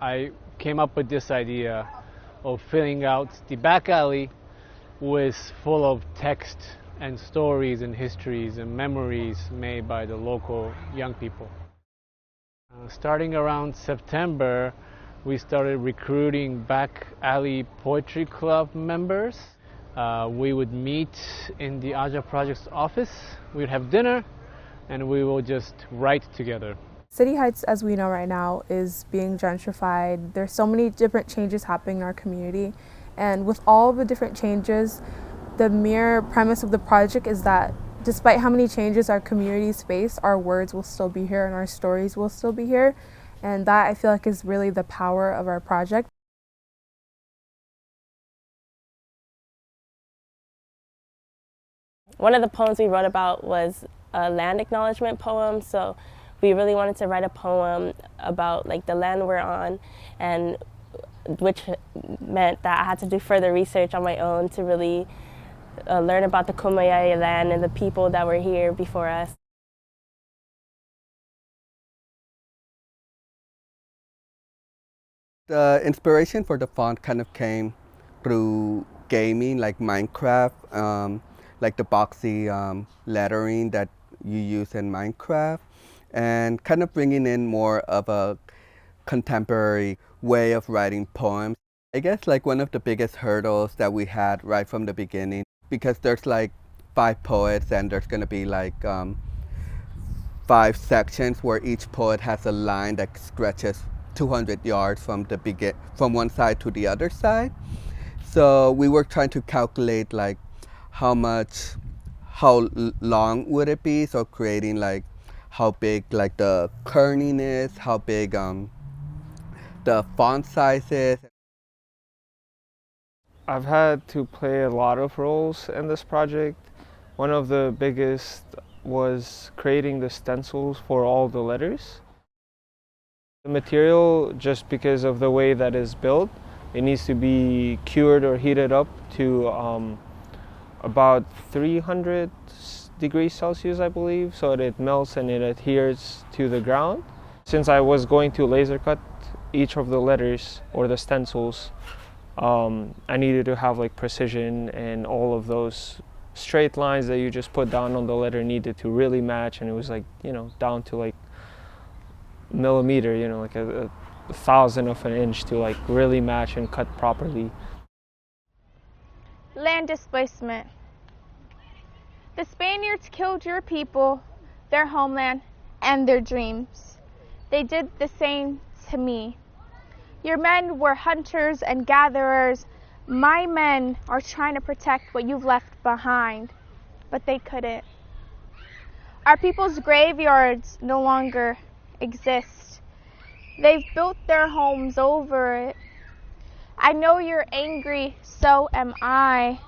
I came up with this idea of filling out the back alley with full of text and stories and histories and memories made by the local young people. Starting around September, we started recruiting back alley poetry club members. We would meet in the Aja Project's office, we'd have dinner, and we will just write together. City Heights, as we know right now, is being gentrified. There's so many different changes happening in our community, and with all the different changes, the mere premise of the project is that despite how many changes our communities face, our words will still be here and our stories will still be here, and that I feel like is really the power of our project. One of the poems we wrote about was a land acknowledgement poem, so we really wanted to write a poem about like the land we're on, and which meant that I had to do further research on my own to really learn about the Kumeyaay land and the people that were here before us. The inspiration for the font kind of came through gaming, like Minecraft, like the boxy lettering that you use in Minecraft, and kind of bringing in more of a contemporary way of writing poems. I guess like one of the biggest hurdles that we had right from the beginning, because there's like 5 poets and there's gonna be like 5 sections where each poet has a line that stretches 200 yards from from one side to the other side. So we were trying to calculate like how long would it be, so creating like how big like the kerning is, how big the font size is. I've had to play a lot of roles in this project. One of the biggest was creating the stencils for all the letters. The material, just because of the way that it's built, it needs to be cured or heated up to about 300 degrees Celsius, I believe, so that it melts and it adheres to the ground. Since I was going to laser cut each of the letters or the stencils, I needed to have like precision, and all of those straight lines that you just put down on the letter needed to really match, and it was like, you know, down to like millimeter, you know, like a thousandth of an inch to like really match and cut properly. Land displacement. The Spaniards killed your people, their homeland, and their dreams. They did the same to me. Your men were hunters and gatherers. My men are trying to protect what you've left behind, but they couldn't. Our people's graveyards no longer exist. They've built their homes over it. I know you're angry, so am I.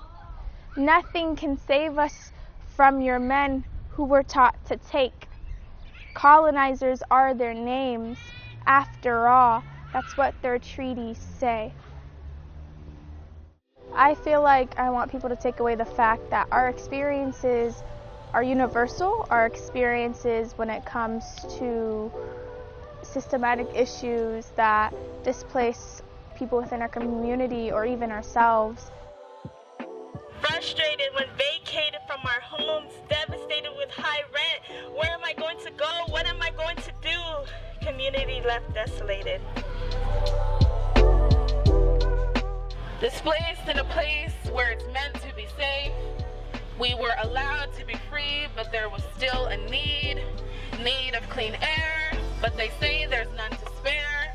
Nothing can save us from your men who were taught to take. Colonizers are their names. After all, that's what their treaties say. I feel like I want people to take away the fact that our experiences are universal. Our experiences when it comes to systematic issues that displace people within our community or even ourselves. Frustrated when vacated from our homes, devastated with high rent. Where am I going to go? What am I going to do? Community left desolated. Displaced in a place where it's meant to be safe. We were allowed to be free, but there was still a need of clean air, but they say there's none to spare.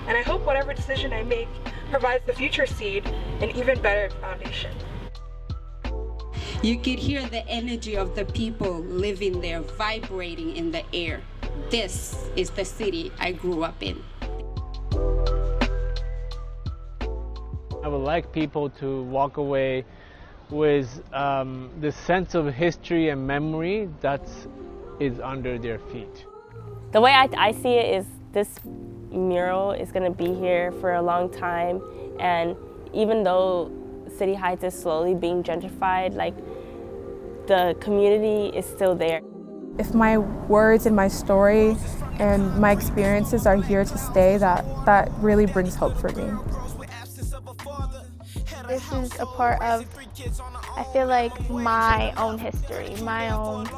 And I hope whatever decision I make provides the future seed an even better foundation. You could hear the energy of the people living there vibrating in the air. This is the city I grew up in. I would like people to walk away with the sense of history and memory that is under their feet. The way I see it is this mural is going to be here for a long time, and even though City Heights is slowly being gentrified, like the community is still there. If my words and my story and my experiences are here to stay, that really brings hope for me. This is a part of, I feel like, my own history, my own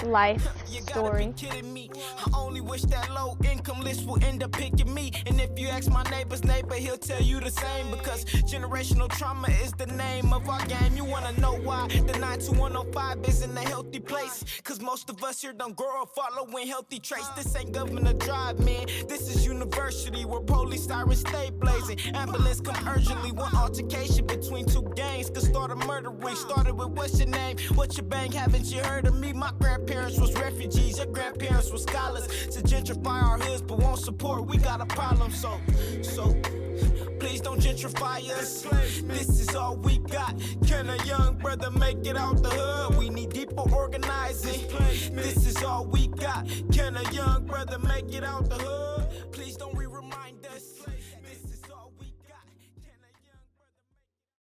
life story. I only wish that low income list will end up picking me. And if you ask my neighbor's neighbor, he'll tell you the same. Because generational trauma is the name of our game. You wanna know why the 92105 isn't a healthy place? Cause most of us here don't grow up following healthy traits. This ain't governor drive, man. This is university where police sirens stay blazing. Ambulance come urgently. One altercation between two gangs could start a murder ring. Started with what's your name? What's your bang? Haven't you heard of me? My grandparents was refugees. Your grandparents were scholars. To gentrify our hoods but won't support, we got a problem. So please don't gentrify us. This is all we got. Can a young brother make it out the hood? We need deeper organizing. This is all we got. Can a young brother make it out the hood?